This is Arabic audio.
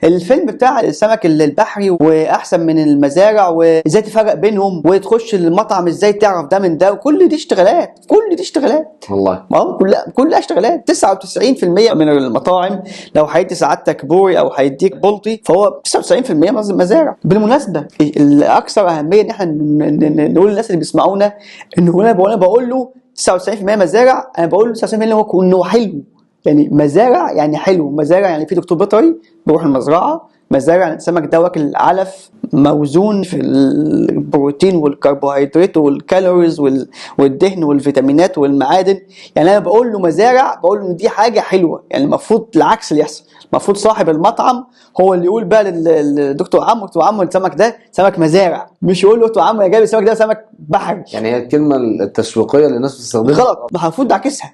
الفيلم بتاع السمك البحري واحسن من المزارع وازاي تفرق بينهم وتخش المطعم ازاي تعرف ده من ده، وكل دي اشتغالات، كل دي اشتغالات والله. كلها اشتغالات. 99% من المطاعم لو هيدي سعادتك بوري او هيديك بلطي فهو 99% مزارع. بالمناسبه الاكثر اهميه ان احنا نقول للناس اللي بيسمعونا انه انا بقول له 99% مزارع، انا بقول له 99% انه حلو. يعني مزارع يعني حلو، مزارع يعني في دكتور بيطري بيروح المزرعه، مزارع يعني السمك ده واكل علف موزون في البروتين والكربوهيدرات والكالوريز والدهن والفيتامينات والمعادن. يعني انا بقول له مزارع، بقول له دي حاجه حلوه. يعني المفروض العكس اللي يحصل، المفروض صاحب المطعم هو اللي يقول بقى للدكتور عمرو، دكتور عمرو السمك ده سمك مزارع، مش يقول له دكتور عمرو يا جايب السمك ده سمك بحري. يعني هي الكلمه التسويقيه اللي الناس بتستخدمها غلط، المفروض نعكسها.